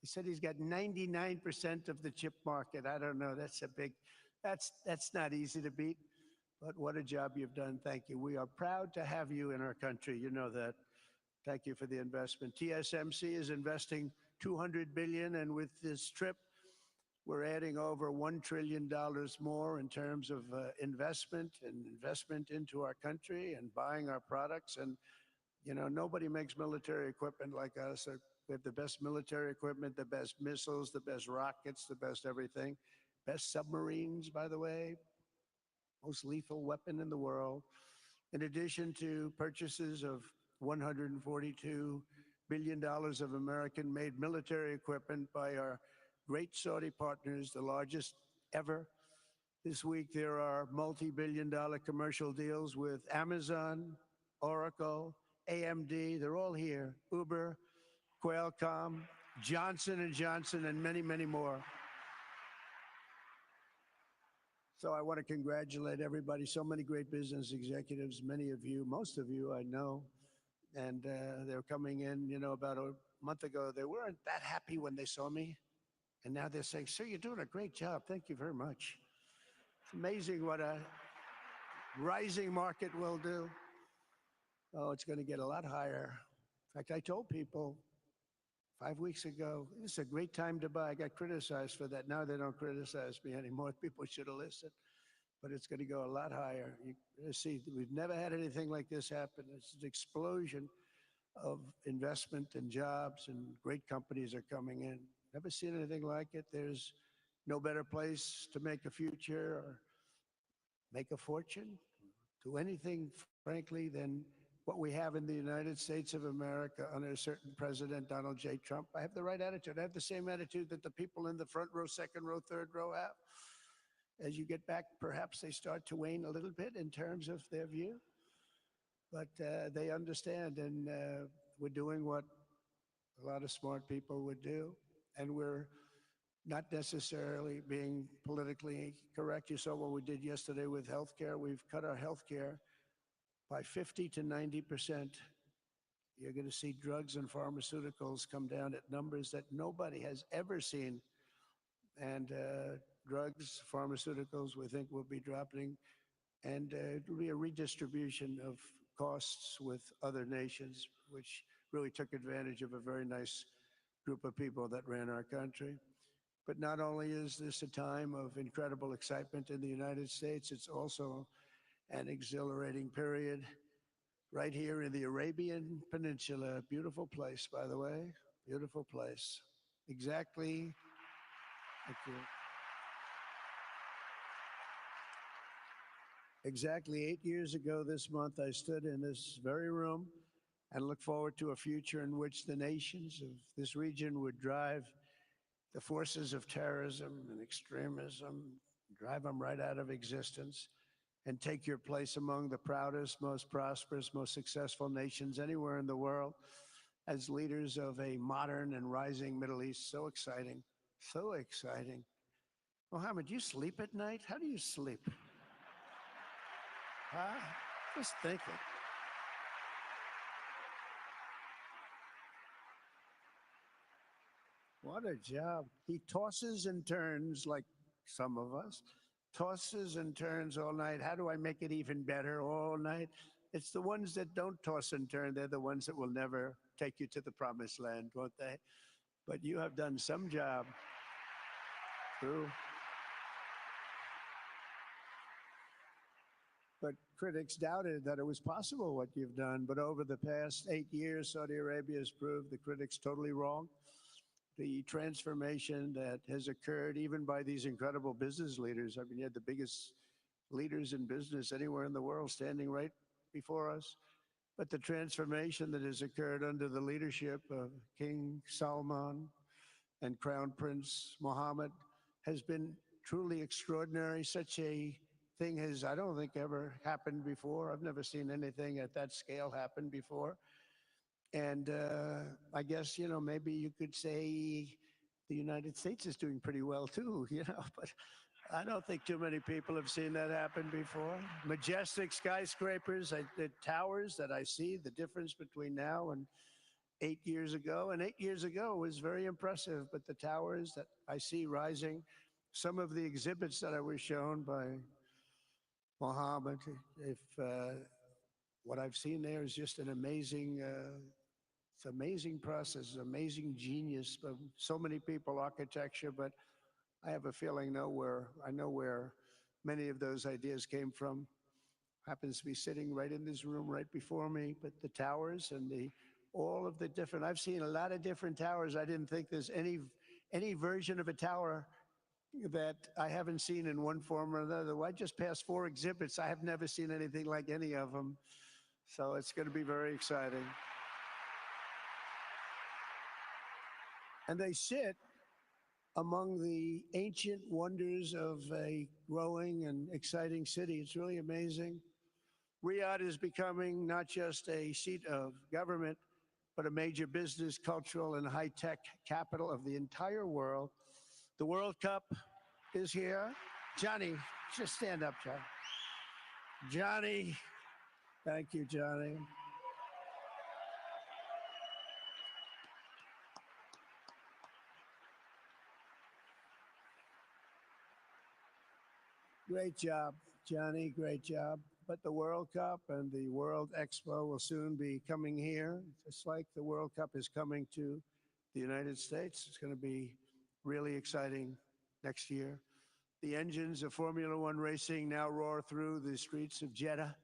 He said he's got 99% of the chip market. I don't know. That's not easy to beat. But what a job you've done. Thank you. We are proud to have you in our country. You know that. Thank you for the investment. TSMC is investing $200 billion, and with this trip, we're adding over $1 trillion more in terms of investment into our country and buying our products. And, you know, nobody makes military equipment like us. We have the best military equipment, the best missiles, the best rockets, the best everything, best submarines, by the way, most lethal weapon in the world. In addition to purchases of $142 billion of American-made military equipment by our great Saudi partners, the largest ever. This week, there are multi-billion-dollar commercial deals with Amazon, Oracle, AMD. They're all here. Uber, Qualcomm, Johnson & Johnson, and many, many more. So I want to congratulate everybody. So many great business executives, many of you, most of you I know. And they're coming in, you know, about a month ago. They weren't that happy when they saw me. And now they're saying, sir, you're doing a great job. Thank you very much. It's amazing what a rising market will do. Oh, it's going to get a lot higher. In fact, I told people 5 weeks ago, this is a great time to buy. I got criticized for that. Now they don't criticize me anymore. People should have listened. But it's going to go a lot higher. You see, we've never had anything like this happen. It's an explosion of investment and jobs, and great companies are coming in. Never seen anything like it. There's no better place to make a future or make a fortune, do anything, frankly, than what we have in the United States of America under a certain President, Donald J. Trump. I have the right attitude. I have the same attitude that the people in the front row, second row, third row have. As you get back, perhaps they start to wane a little bit in terms of their view. But they understand, and we're doing what a lot of smart people would do. And we're not necessarily being politically correct. You saw what we did yesterday with healthcare. We've cut our healthcare by 50 to 90%. You're going to see drugs and pharmaceuticals come down at numbers that nobody has ever seen. And drugs, pharmaceuticals, we think will be dropping. And it will be a redistribution of costs with other nations, which really took advantage of a very nice group of people that ran our country. But not only is this a time of incredible excitement in the United States, it's also an exhilarating period right here in the Arabian Peninsula. Beautiful place, by the way, beautiful place. Exactly, thank you. Exactly 8 years ago this month, I stood in this very room and look forward to a future in which the nations of this region would drive the forces of terrorism and extremism, drive them right out of existence, and take your place among the proudest, most prosperous, most successful nations anywhere in the world as leaders of a modern and rising Middle East. So exciting, so exciting. Mohammed, do you sleep at night? How do you sleep? Huh? Just thinking. What a job. He tosses and turns like some of us, tosses and turns all night. How do I make it even better all night? It's the ones that don't toss and turn. They're the ones that will never take you to the promised land, won't they? But you have done some job. True. But critics doubted that it was possible what you've done. But over the past 8 years, Saudi Arabia has proved the critics totally wrong. The transformation that has occurred even by these incredible business leaders. I mean, you had the biggest leaders in business anywhere in the world standing right before us. But the transformation that has occurred under the leadership of King Salman and Crown Prince Mohammed has been truly extraordinary. Such a thing has, I don't think, ever happened before. I've never seen anything at that scale happen before. And I guess, you know, maybe you could say the United States is doing pretty well too, you know, but I don't think too many people have seen that happen before. Majestic skyscrapers, the towers that I see, the difference between now and 8 years ago. And 8 years ago was very impressive. But the towers that I see rising, some of the exhibits that I was shown by Mohammed, if what I've seen there is just an amazing, it's amazing process, amazing genius of so many people, architecture. But I have a feeling I know where many of those ideas came from. Happens to be sitting right in this room right before me. But the towers and the all of the different, I've seen a lot of different towers. I didn't think there's any version of a tower that I haven't seen in one form or another. I just passed 4 exhibits. I have never seen anything like any of them. So it's going to be very exciting. And they sit among the ancient wonders of a growing and exciting city. It's really amazing. Riyadh is becoming not just a seat of government, but a major business, cultural, and high-tech capital of the entire world. The World Cup is here. Johnny, just stand up, Johnny. Johnny, thank you, Johnny. Great job, Johnny, great job. But the World Cup and the World Expo will soon be coming here, just like the World Cup is coming to the United States. It's going to be really exciting next year. The engines of Formula One racing now roar through the streets of Jeddah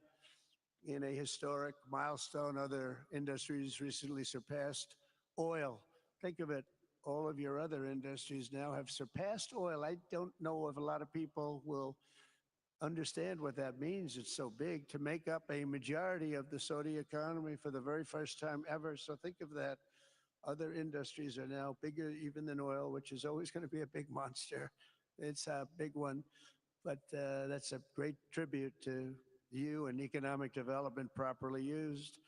in a historic milestone. Other industries recently surpassed oil. Think of it, all of your other industries now have surpassed oil. I don't know if a lot of people will understand what that means. It's so big to make up a majority of the Saudi economy for the very first time ever. So think of that. Other industries are now bigger even than oil, which is always going to be a big monster. It's a big one, but that's a great tribute to you and economic development properly used.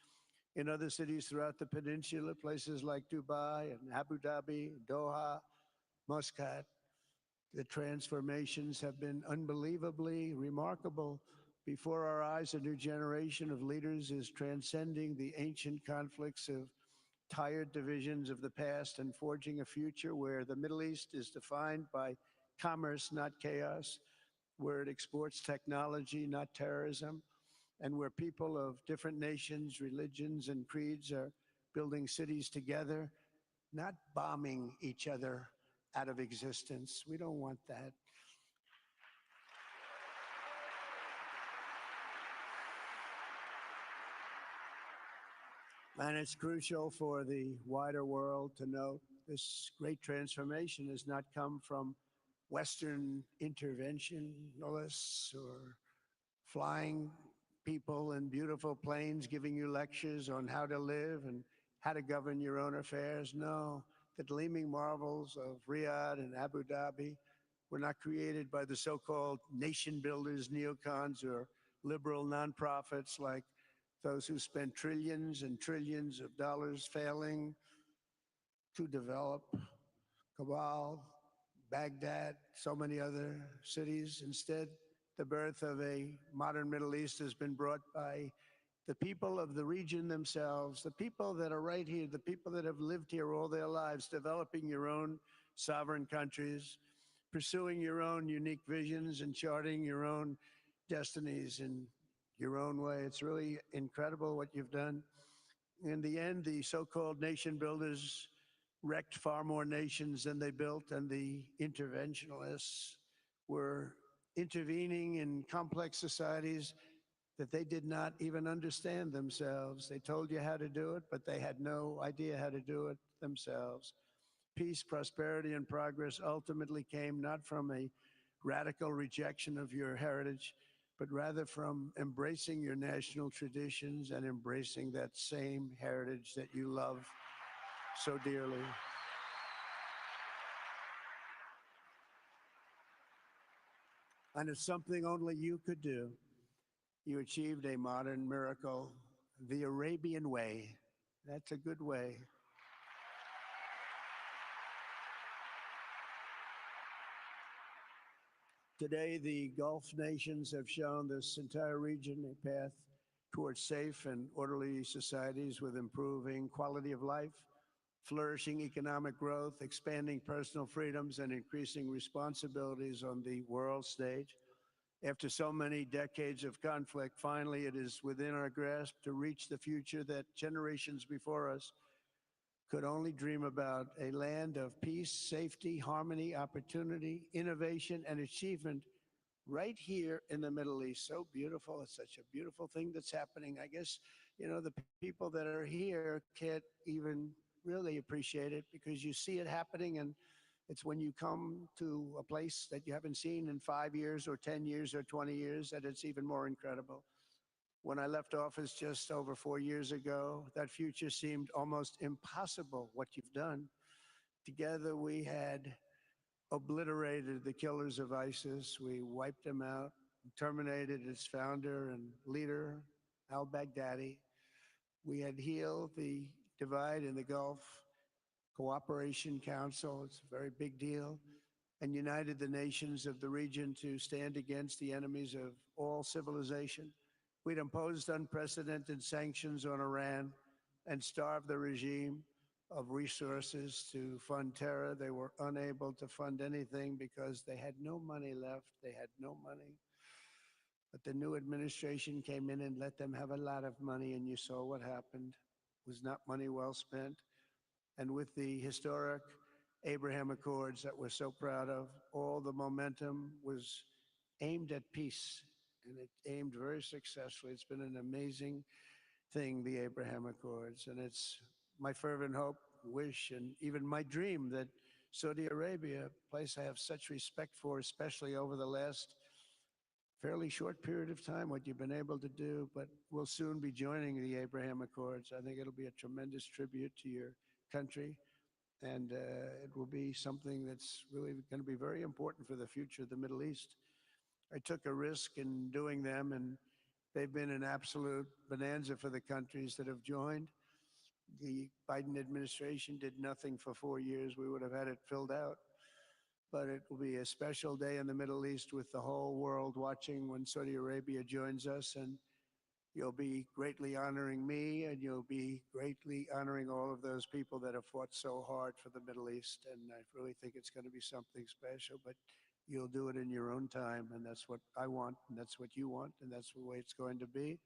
In other cities throughout the peninsula, places like Dubai and Abu Dhabi, Doha, Muscat, the transformations have been unbelievably remarkable. Before our eyes, a new generation of leaders is transcending the ancient conflicts of tired divisions of the past and forging a future where the Middle East is defined by commerce, not chaos, where it exports technology, not terrorism, and where people of different nations, religions, and creeds are building cities together, not bombing each other out of existence. We don't want that. And it's crucial for the wider world to note this great transformation has not come from Western interventionists or flying people in beautiful planes giving you lectures on how to live and how to govern your own affairs. No, the gleaming marvels of Riyadh and Abu Dhabi were not created by the so-called nation builders, neocons, or liberal nonprofits like those who spent trillions and trillions of dollars failing to develop Kabul, Baghdad, so many other cities. Instead, the birth of a modern Middle East has been brought by the people of the region themselves, the people that are right here, the people that have lived here all their lives, developing your own sovereign countries, pursuing your own unique visions and charting your own destinies in your own way. It's really incredible what you've done. In the end, the so-called nation builders wrecked far more nations than they built, and the interventionists were intervening in complex societies that they did not even understand themselves. They told you how to do it, but they had no idea how to do it themselves. Peace, prosperity, and progress ultimately came not from a radical rejection of your heritage, but rather from embracing your national traditions and embracing that same heritage that you love so dearly. And it's something only you could do. You achieved a modern miracle, the Arabian way. That's a good way. Today, the Gulf nations have shown this entire region a path towards safe and orderly societies with improving quality of life, flourishing economic growth, expanding personal freedoms, and increasing responsibilities on the world stage. After so many decades of conflict, finally it is within our grasp to reach the future that generations before us could only dream about, a land of peace, safety, harmony, opportunity, innovation, and achievement right here in the Middle East. So beautiful. It's such a beautiful thing that's happening. I guess, the people that are here can't even really appreciate it because you see it happening, and it's when you come to a place that you haven't seen in 5 years or 10 years or 20 years that it's even more incredible. When I left office just over 4 years ago, that future seemed almost impossible. What you've done. Together we had obliterated the killers of ISIS. We wiped them out, terminated its founder and leader, al-Baghdadi. We had healed the divide in the Gulf Cooperation Council. It's a very big deal. And united the nations of the region to stand against the enemies of all civilization. We'd imposed unprecedented sanctions on Iran and starved the regime of resources to fund terror. They were unable to fund anything because they had no money left. They had no money. But the new administration came in and let them have a lot of money, and you saw what happened. It was not money well spent. And with the historic Abraham Accords that we're so proud of, all the momentum was aimed at peace, and it aimed very successfully. It's been an amazing thing, the Abraham Accords, and it's my fervent hope, wish, and even my dream that Saudi Arabia, a place I have such respect for, especially over the last fairly short period of time, what you've been able to do, but we'll soon be joining the Abraham Accords. I think it'll be a tremendous tribute to your country, and it will be something that's really going to be very important for the future of the Middle East. I took a risk in doing them, and they've been an absolute bonanza for the countries that have joined. The Biden administration did nothing for 4 years. We would have had it filled out. But it will be a special day in the Middle East with the whole world watching when Saudi Arabia joins us. And you'll be greatly honoring me, and you'll be greatly honoring all of those people that have fought so hard for the Middle East. And I really think it's going to be something special. But you'll do it in your own time, and that's what I want, and that's what you want, and that's the way it's going to be.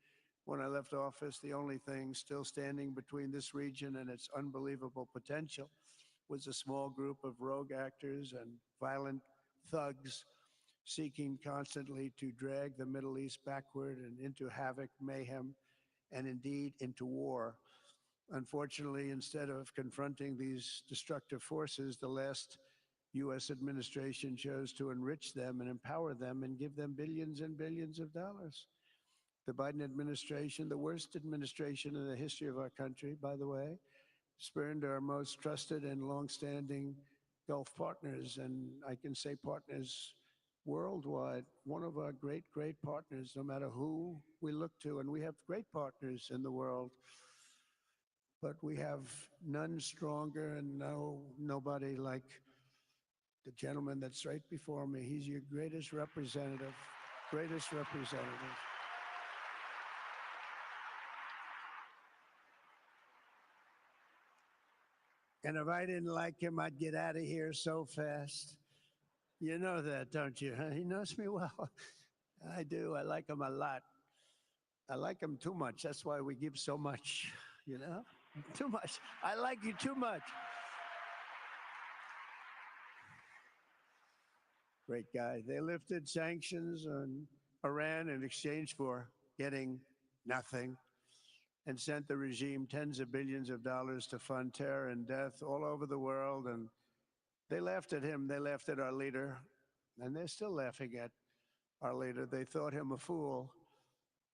When I left office, the only thing still standing between this region and its unbelievable potential was a small group of rogue actors and violent thugs seeking constantly to drag the Middle East backward and into havoc, mayhem, and indeed into war. Unfortunately, instead of confronting these destructive forces, the last U.S. administration chose to enrich them and empower them and give them billions and billions of dollars. The Biden administration, the worst administration in the history of our country, by the way, spurned our most trusted and longstanding Gulf partners, and I can say partners worldwide, one of our great, great partners, no matter who we look to. And we have great partners in the world, but we have none stronger and nobody like the gentleman that's right before me. He's your greatest representative, greatest representative. And if I didn't like him, I'd get out of here so fast. You know that, don't you? He knows me well. I do. I like him a lot. I like him too much. That's why we give so much, Too much. I like you too much. Great guy. They lifted sanctions on Iran in exchange for getting nothing, and sent the regime tens of billions of dollars to fund terror and death all over the world. And they laughed at him. They laughed at our leader. And they're still laughing at our leader. They thought him a fool.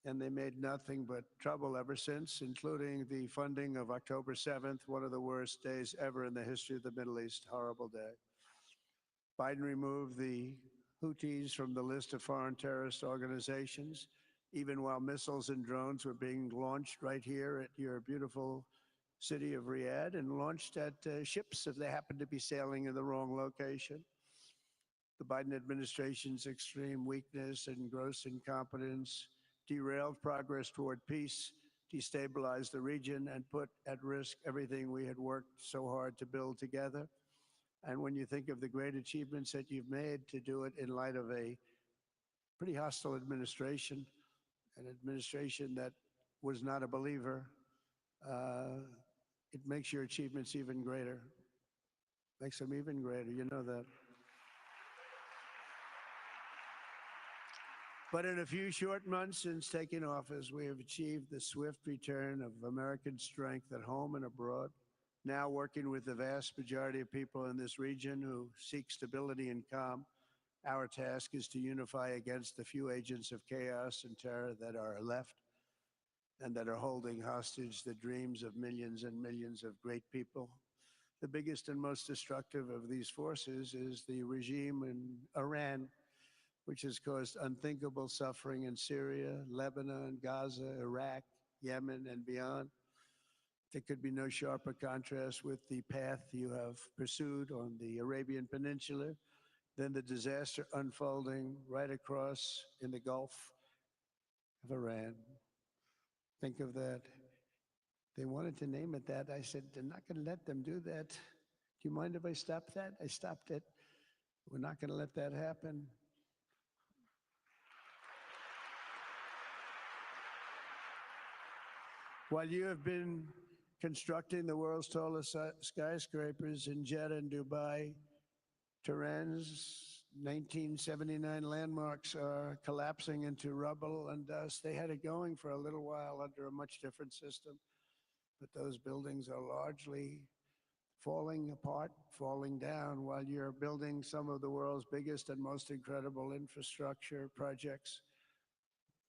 And they made nothing but trouble ever since, including the funding of October 7th, one of the worst days ever in the history of the Middle East. Horrible day. Biden removed the Houthis from the list of foreign terrorist organizations, even while missiles and drones were being launched right here at your beautiful city of Riyadh, and launched at ships if they happened to be sailing in the wrong location. The Biden administration's extreme weakness and gross incompetence derailed progress toward peace, destabilized the region, and put at risk everything we had worked so hard to build together. And when you think of the great achievements that you've made, to do it in light of a pretty hostile administration, an administration that was not a believer, uh, it makes your achievements even greater. Makes them even greater. You know that. But in a few short months since taking office, we have achieved the swift return of American strength at home and abroad, now working with the vast majority of people in this region who seek stability and calm. Our task is to unify against the few agents of chaos and terror that are left and that are holding hostage the dreams of millions and millions of great people. The biggest and most destructive of these forces is the regime in Iran, which has caused unthinkable suffering in Syria, Lebanon, Gaza, Iraq, Yemen, and beyond. There could be no sharper contrast with the path you have pursued on the Arabian Peninsula than the disaster unfolding right across in the Gulf of Iran. Think of that. They wanted to name it that. I said, they're not going to let them do that. Do you mind if I stop that? I stopped it. We're not going to let that happen. While you have been constructing the world's tallest skyscrapers in Jeddah and Dubai, Tehran's 1979 landmarks are collapsing into rubble and dust. They had it going for a little while under a much different system, but those buildings are largely falling apart, falling down, while you're building some of the world's biggest and most incredible infrastructure projects.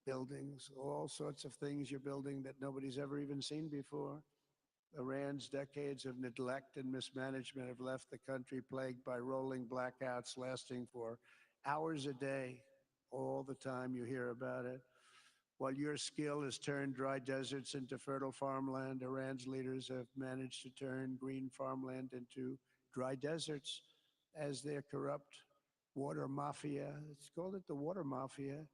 Buildings, all sorts of things you're building that nobody's ever even seen before. Iran's decades of neglect and mismanagement have left the country plagued by rolling blackouts lasting for hours a day. All the time you hear about it. While your skill has turned dry deserts into fertile farmland, Iran's leaders have managed to turn green farmland into dry deserts as their corrupt water mafia, it's called it the water mafia,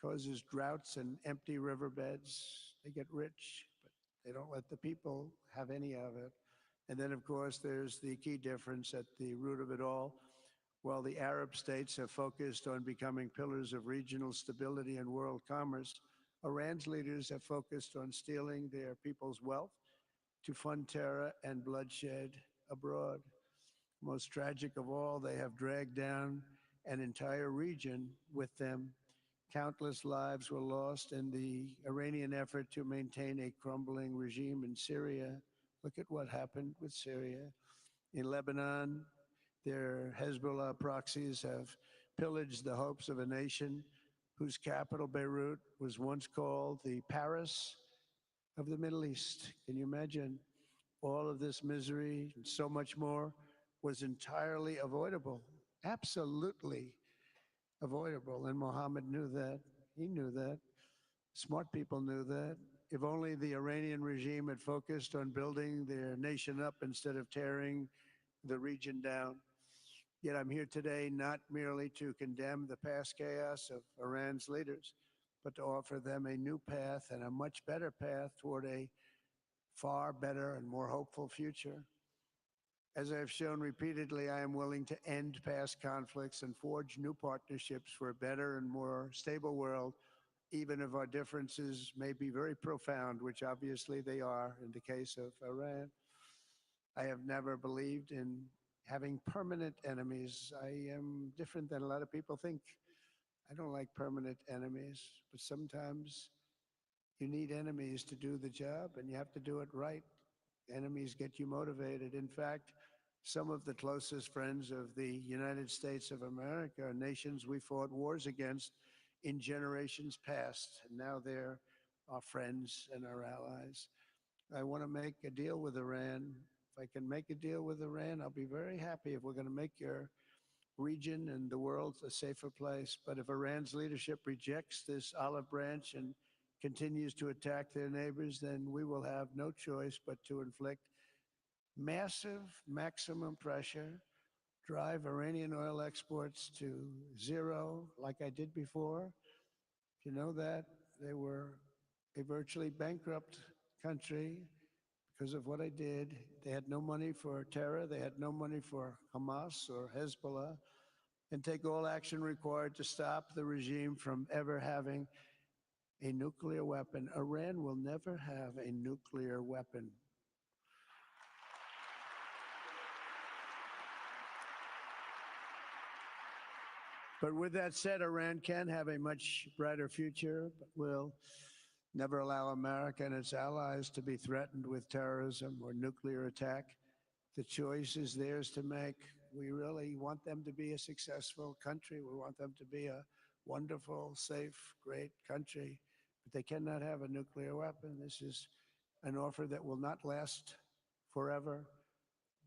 causes droughts and empty riverbeds. They get rich, but they don't let the people have any of it. And then, of course, there's the key difference at the root of it all. While the Arab states have focused on becoming pillars of regional stability and world commerce, Iran's leaders have focused on stealing their people's wealth to fund terror and bloodshed abroad. Most tragic of all, they have dragged down an entire region with them. Countless lives were lost in the Iranian effort to maintain a crumbling regime in Syria. Look at what happened with Syria. In Lebanon, their Hezbollah proxies have pillaged the hopes of a nation whose capital, Beirut, was once called the Paris of the Middle East. Can you imagine? All of this misery and so much more was entirely avoidable, absolutely avoidable. And Mohammed knew that. He knew that. Smart people knew that. If only the Iranian regime had focused on building their nation up instead of tearing the region down. Yet I'm here today not merely to condemn the past chaos of Iran's leaders, but to offer them a new path and a much better path toward a far better and more hopeful future. As I've shown repeatedly, I am willing to end past conflicts and forge new partnerships for a better and more stable world, even if our differences may be very profound, which obviously they are in the case of Iran. I have never believed in having permanent enemies. I am different than a lot of people think. I don't like permanent enemies, but sometimes you need enemies to do the job, and you have to do it right. Enemies get you motivated. In fact, some of the closest friends of the United States of America are nations we fought wars against in generations past, and now they're our friends and our allies. I want to make a deal with Iran. If I can make a deal with Iran, I'll be very happy if we're going to make your region and the world a safer place. But if Iran's leadership rejects this olive branch and continues to attack their neighbors, then we will have no choice but to inflict massive maximum pressure, drive Iranian oil exports to zero like I did before. You know that? they were a virtually bankrupt country because of what I did. They had no money for terror. They had no money for Hamas or Hezbollah, and take all action required to stop the regime from ever having a nuclear weapon. Iran will never have a nuclear weapon. But with that said, Iran can have a much brighter future, but will never allow America and its allies to be threatened with terrorism or nuclear attack. The choice is theirs to make. We really want them to be a successful country. We want them to be a wonderful, safe, great country. But they cannot have a nuclear weapon. This is an offer that will not last forever.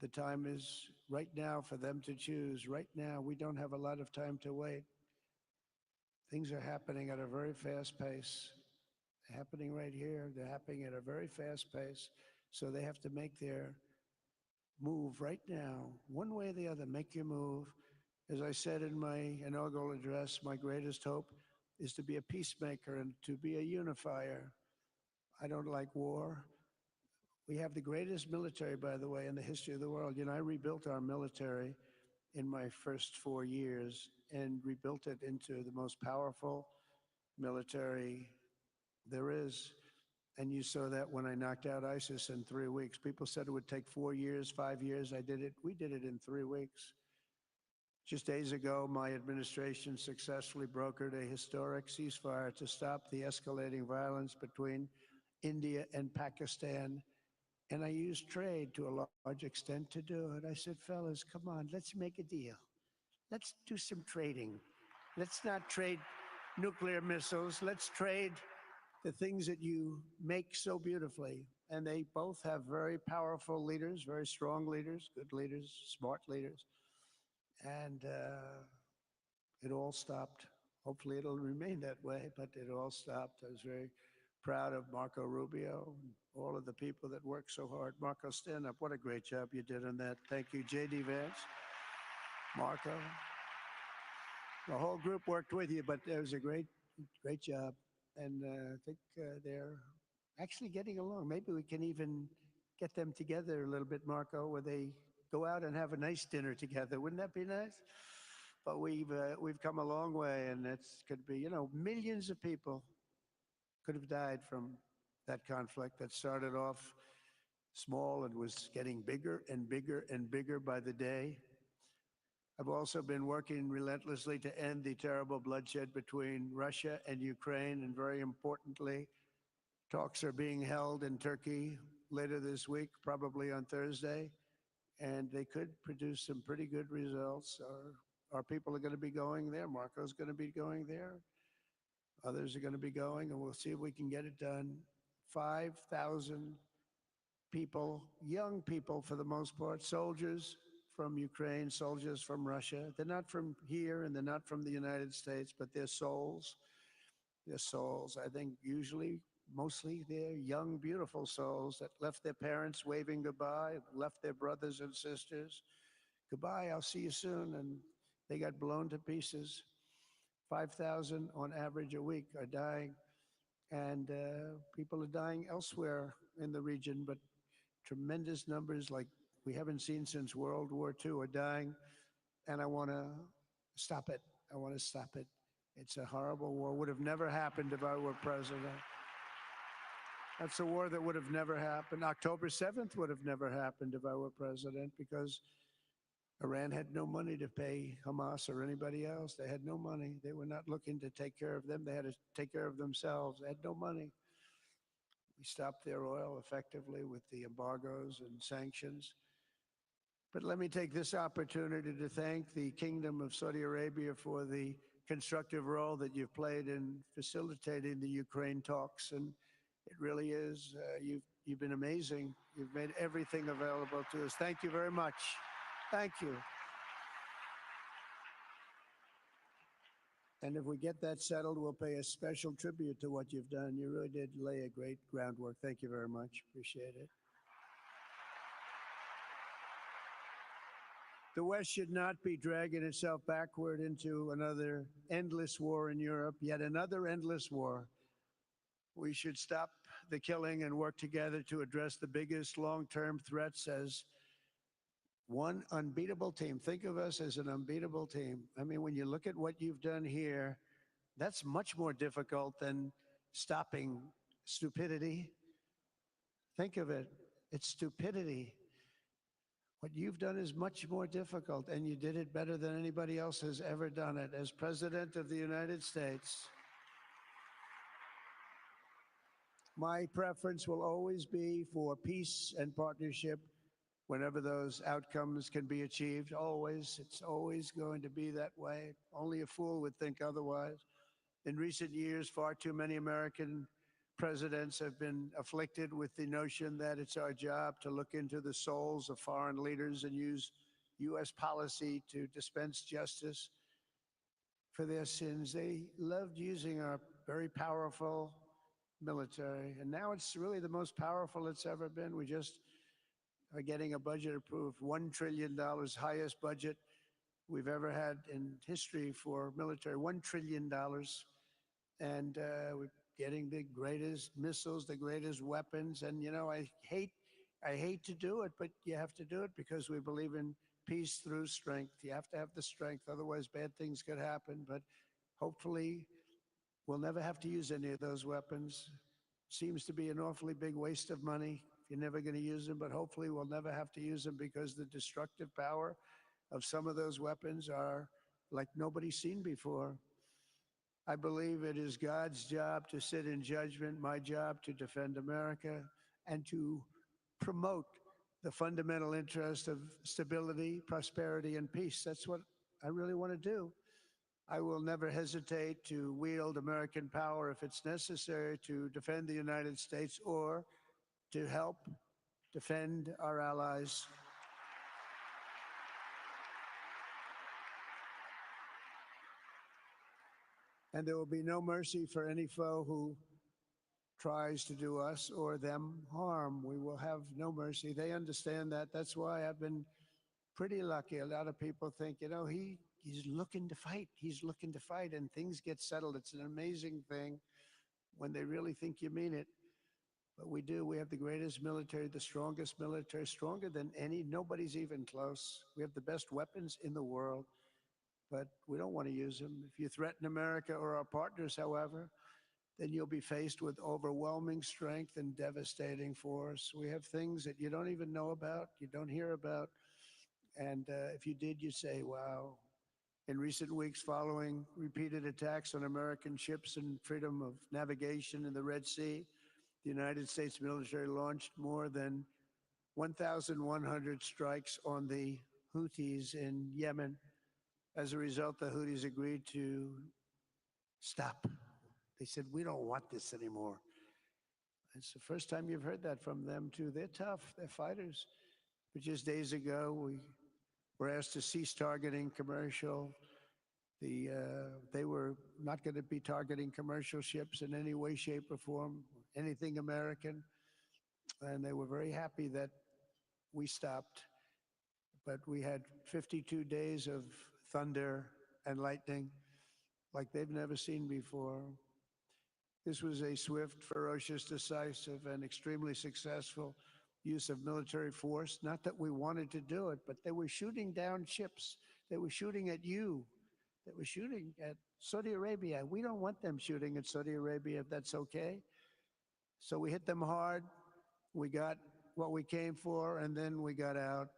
The time is right now for them to choose. Right now, we don't have a lot of time to wait. Things are happening at a very fast pace. They're happening right here. They're happening at a very fast pace. So they have to make their move right now, one way or the other. Make your move. As I said in my inaugural address, my greatest hope is to be a peacemaker and to be a unifier. I don't like war. We have the greatest military, by the way, in the history of the world. You know, I rebuilt our military in my first 4 years and rebuilt it into the most powerful military there is. And you saw that when I knocked out ISIS in 3 weeks. People said it would take 4 years, 5 years. I did it. We did it in 3 weeks. Just days ago, my administration successfully brokered a historic ceasefire to stop the escalating violence between India and Pakistan. And I used trade to a large extent to do it. I said, fellas, come on, let's make a deal. Let's do some trading. Let's not trade nuclear missiles. Let's trade the things that you make so beautifully. And they both have very powerful leaders, very strong leaders, good leaders, smart leaders. And it all stopped. Hopefully it'll remain that way, but it all stopped. I was very proud of Marco Rubio and all of the people that worked so hard. Marco, stand up. What a great job you did on that. Thank you, J.D. Vance, Marco. The whole group worked with you, but it was a great job. And I think they're actually getting along. Maybe we can even get them together a little bit, Marco, where they go out and have a nice dinner together. Wouldn't that be nice? But we've come a long way, and it's could be, you know, millions of people could have died from that conflict that started off small and was getting bigger and bigger and bigger by the day. I've also been working relentlessly to end the terrible bloodshed between Russia and Ukraine, and very importantly, talks are being held in Turkey later this week, probably on Thursday, and they could produce some pretty good results. Our people are going to be going there. Marco's going to be going there. Others are going to be going, and we'll see if we can get it done. 5,000 people, young people for the most part, soldiers from Ukraine, soldiers from Russia. They're not from here and they're not from the United States, but they're souls. They're souls. I think usually, mostly they're young, beautiful souls that left their parents waving goodbye, left their brothers and sisters. Goodbye, I'll see you soon. And they got blown to pieces. 5,000 on average a week are dying. And people are dying elsewhere in the region, but tremendous numbers like we haven't seen since World War II are dying. And I want to stop it. I want to stop it. It's a horrible war. Would have never happened if I were president. That's a war that would have never happened. October 7th would have never happened if I were president, because Iran had no money to pay Hamas or anybody else. They had no money. They were not looking to take care of them. They had to take care of themselves. They had no money. We stopped their oil effectively with the embargoes and sanctions. But let me take this opportunity to thank the Kingdom of Saudi Arabia for the constructive role that you've played in facilitating the Ukraine talks. And it really is, you've been amazing. You've made everything available to us. Thank you very much. Thank you. And if we get that settled, we'll pay a special tribute to what you've done. You really did lay a great groundwork. Thank you very much. Appreciate it. The West should not be dragging itself backward into another endless war in Europe, yet another endless war. We should stop the killing and work together to address the biggest long-term threats as one unbeatable team. Think of us as an unbeatable team. I mean, when you look at what you've done here, that's much more difficult than stopping stupidity. Think of it. It's stupidity. What you've done is much more difficult, and you did it better than anybody else has ever done it. As President of the United States, my preference will always be for peace and partnership whenever those outcomes can be achieved. Always. It's always going to be that way. Only a fool would think otherwise. In recent years, far too many American presidents have been afflicted with the notion that it's our job to look into the souls of foreign leaders and use U.S. policy to dispense justice for their sins. They loved using our very powerful military, and now it's really the most powerful it's ever been. We just are getting a budget approved, $1 trillion, highest budget we've ever had in history for military, $1 trillion. And we're getting the greatest missiles, the greatest weapons. And, you know, I hate to do it, but you have to do it because we believe in peace through strength. You have to have the strength, otherwise bad things could happen. But hopefully we'll never have to use any of those weapons. Seems to be an awfully big waste of money if you're never going to use them, but hopefully we'll never have to use them because the destructive power of some of those weapons are like nobody's seen before. I believe it is God's job to sit in judgment, my job to defend America and to promote the fundamental interest of stability, prosperity, and peace. That's what I really want to do. I will never hesitate to wield American power if it's necessary to defend the United States or to help defend our allies. And there will be no mercy for any foe who tries to do us or them harm. We will have no mercy. They understand that. That's why I've been pretty lucky. A lot of people think, you know, he's looking to fight. He's looking to fight, and things get settled. It's an amazing thing when they really think you mean it. But we do. We have the greatest military, the strongest military, stronger than any. Nobody's even close. We have the best weapons in the world, but we don't want to use them. If you threaten America or our partners, however, then you'll be faced with overwhelming strength and devastating force. We have things that you don't even know about, you don't hear about. And if you did, you'd say, wow. In recent weeks, following repeated attacks on American ships and freedom of navigation in the Red Sea, the United States military launched more than 1,100 strikes on the Houthis in Yemen. As a result, the Houthis agreed to stop. They said, we don't want this anymore. It's the first time you've heard that from them, too. They're tough. They're fighters. But just days ago, we were asked to cease targeting commercial. They were not going to be targeting commercial ships in any way, shape, or form, anything American. And they were very happy that we stopped. But we had 52 days of thunder and lightning like they've never seen before. This was a swift, ferocious, decisive, and extremely successful use of military force. Not that we wanted to do it, but they were shooting down ships. They were shooting at you. They were shooting at Saudi Arabia. We don't want them shooting at Saudi Arabia if that's okay. So we hit them hard. We got what we came for, and then we got out.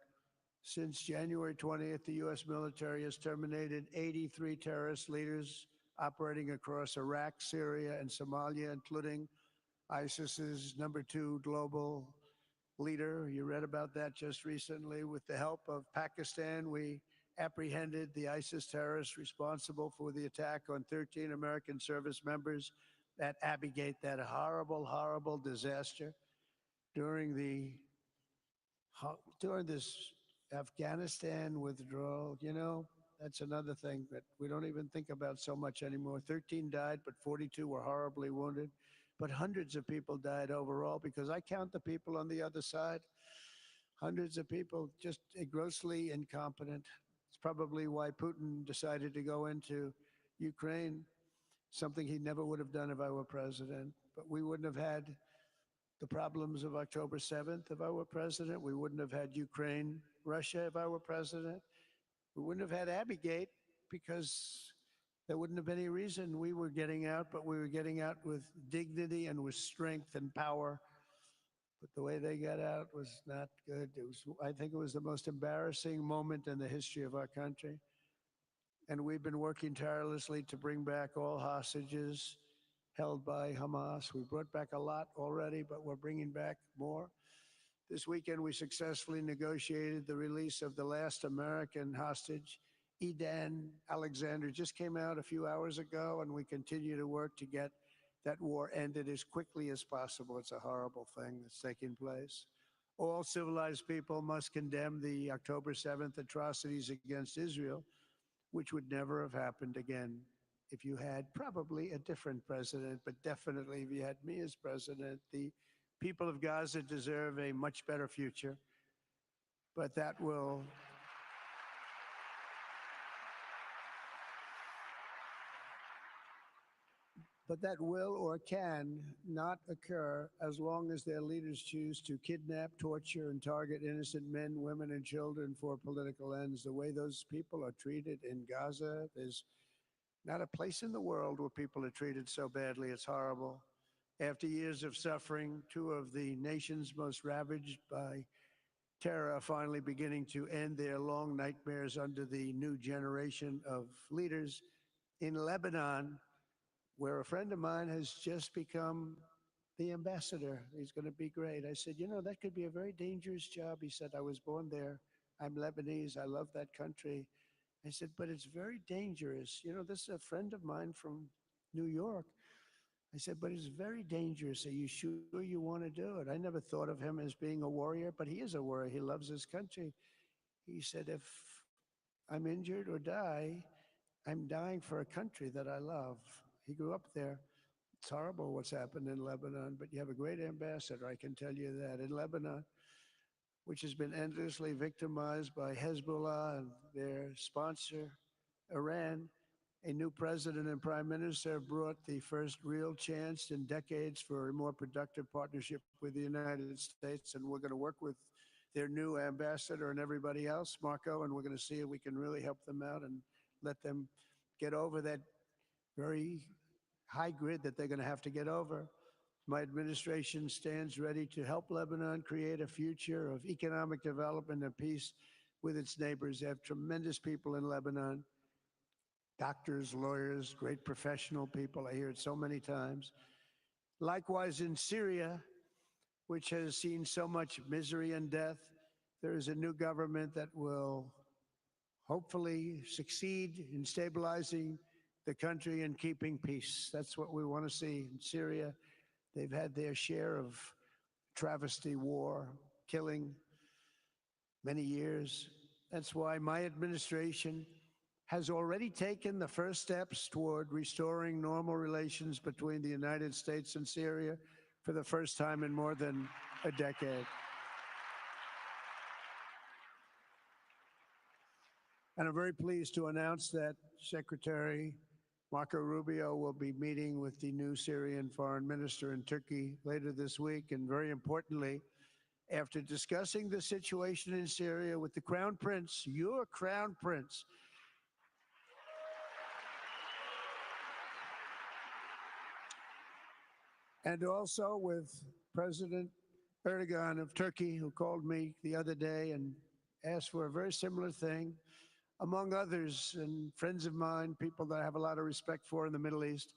Since January 20th, the U.S. military has terminated 83 terrorist leaders operating across Iraq, Syria, and Somalia, including ISIS's #2 global leader. You read about that just recently. With the help of Pakistan, we apprehended the ISIS terrorists responsible for the attack on 13 American service members at Abbey Gate, that horrible, horrible disaster during this Afghanistan withdrawal. You know, that's another thing that we don't even think about so much anymore. 13 died, but 42 were horribly wounded. But hundreds of people died overall, because I count the people on the other side. Hundreds of people just grossly incompetent. It's probably why Putin decided to go into Ukraine, something he never would have done if I were president. But we wouldn't have had the problems of October 7th if I were president. We wouldn't have had Ukraine, Russia if I were president. We wouldn't have had Abbeygate because there wouldn't have been any reason we were getting out, but we were getting out with dignity and with strength and power. But the way they got out was not good. I think it was the most embarrassing moment in the history of our country. And we've been working tirelessly to bring back all hostages held by Hamas. We brought back a lot already, but we're bringing back more. This weekend, we successfully negotiated the release of the last American hostage, Edan Alexander. Just came out a few hours ago, and we continue to work to get that war ended as quickly as possible. It's a horrible thing that's taking place. All civilized people must condemn the October 7th atrocities against Israel, which would never have happened again if you had probably a different president, but definitely if you had me as president. The people of Gaza deserve a much better future, but that will or can not occur as long as their leaders choose to kidnap, torture, and target innocent men, women, and children for political ends. The way those people are treated in Gaza, there's not a place in the world where people are treated so badly. It's horrible. After years of suffering, two of the nations most ravaged by terror are finally beginning to end their long nightmares under the new generation of leaders. In Lebanon, where a friend of mine has just become the ambassador. He's going to be great. I said, you know, that could be a very dangerous job. He said, I was born there. I'm Lebanese. I love that country. I said, but it's very dangerous. You know, this is a friend of mine from New York. I said, but it's very dangerous. Are you sure you want to do it? I never thought of him as being a warrior, but he is a warrior. He loves his country. He said, if I'm injured or die, I'm dying for a country that I love. He grew up there. It's horrible what's happened in Lebanon, but you have a great ambassador, I can tell you that. In Lebanon, which has been endlessly victimized by Hezbollah and their sponsor, Iran, a new president and prime minister have brought the first real chance in decades for a more productive partnership with the United States. And we're going to work with their new ambassador and everybody else, Marco, and we're going to see if we can really help them out and let them get over that very high grid that they're going to have to get over. My administration stands ready to help Lebanon create a future of economic development and peace with its neighbors. They have tremendous people in Lebanon, doctors, lawyers, great professional people. I hear it so many times. Likewise, in Syria, which has seen so much misery and death, there is a new government that will hopefully succeed in stabilizing the country and keeping peace. That's what we want to see in Syria. They've had their share of travesty, war, killing, many years. That's why my administration has already taken the first steps toward restoring normal relations between the United States and Syria for the first time in more than a decade. And I'm very pleased to announce that Secretary Marco Rubio will be meeting with the new Syrian foreign minister in Turkey later this week. And very importantly, after discussing the situation in Syria with the Crown Prince, your Crown Prince, and also with President Erdogan of Turkey, who called me the other day and asked for a very similar thing, among others, and friends of mine, people that I have a lot of respect for in the Middle East.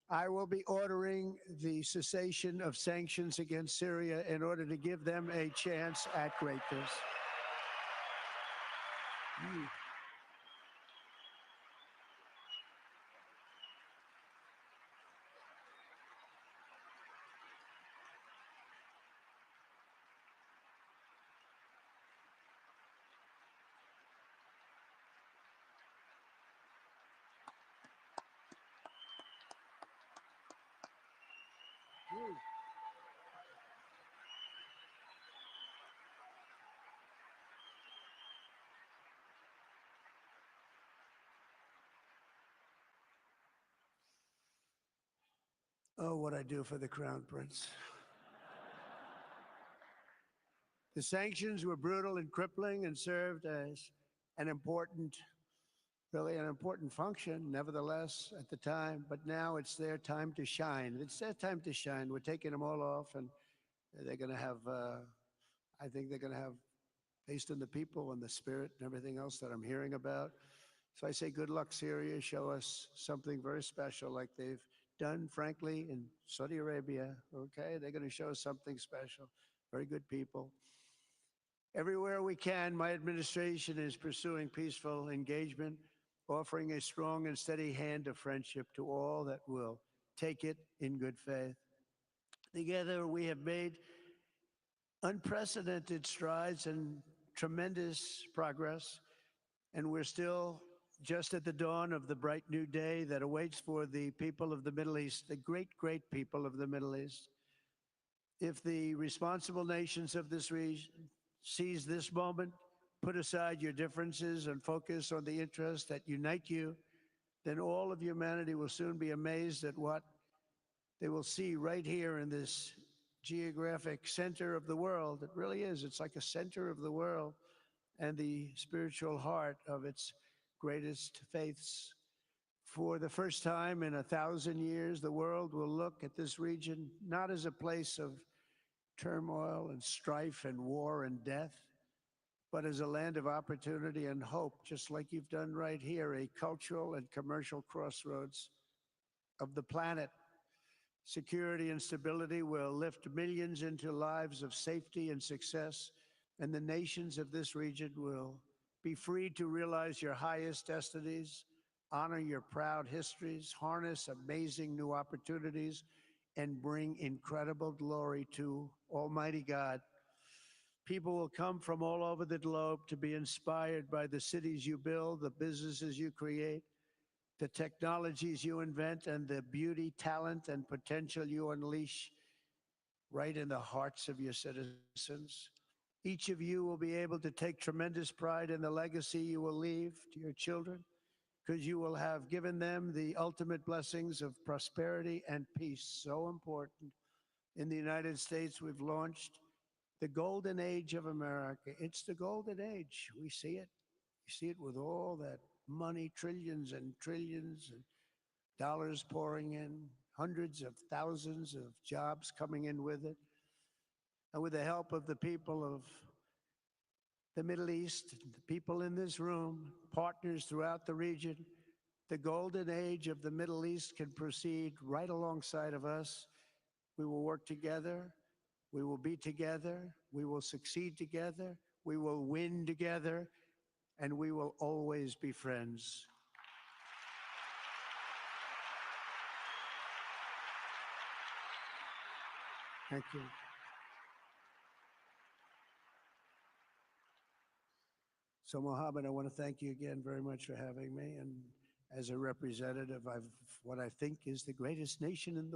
I will be ordering the cessation of sanctions against Syria in order to give them a chance at greatness. Oh, what I do for the Crown Prince. The sanctions were brutal and crippling and served as an important, really an important function, nevertheless, at the time. But now it's their time to shine. It's their time to shine. We're taking them all off, and they're going to have, I think they're going to have, based on the people and the spirit and everything else that I'm hearing about. So I say, good luck, Syria. Show us something very special like they've done, frankly, in Saudi Arabia. Okay, they're going to show us something special. Very good people. Everywhere we can, my administration is pursuing peaceful engagement, offering a strong and steady hand of friendship to all that will take it in good faith. Together, we have made unprecedented strides and tremendous progress, and we're still just at the dawn of the bright new day that awaits for the people of the Middle East, the great, great people of the Middle East. If the responsible nations of this region seize this moment, put aside your differences and focus on the interests that unite you, then all of humanity will soon be amazed at what they will see right here in this geographic center of the world. It really is. It's like a center of the world and the spiritual heart of its greatest faiths. For the first time in 1,000 years, the world will look at this region not as a place of turmoil and strife and war and death, but as a land of opportunity and hope, just like you've done right here, a cultural and commercial crossroads of the planet. Security and stability will lift millions into lives of safety and success, and the nations of this region will be free to realize your highest destinies, honor your proud histories, harness amazing new opportunities, and bring incredible glory to Almighty God. People will come from all over the globe to be inspired by the cities you build, the businesses you create, the technologies you invent, and the beauty, talent, and potential you unleash right in the hearts of your citizens. Each of you will be able to take tremendous pride in the legacy you will leave to your children, because you will have given them the ultimate blessings of prosperity and peace. So important. In the United States, we've launched the golden age of America. It's the golden age. We see it. You see it with all that money, trillions and trillions of dollars pouring in, hundreds of thousands of jobs coming in with it. And with the help of the people of the Middle East, the people in this room, partners throughout the region, the golden age of the Middle East can proceed right alongside of us. We will work together. We will be together. We will succeed together. We will win together. And we will always be friends. Thank you. So, Mohammed, I want to thank you again very much for having me. And as a representative of what I think is the greatest nation in the world.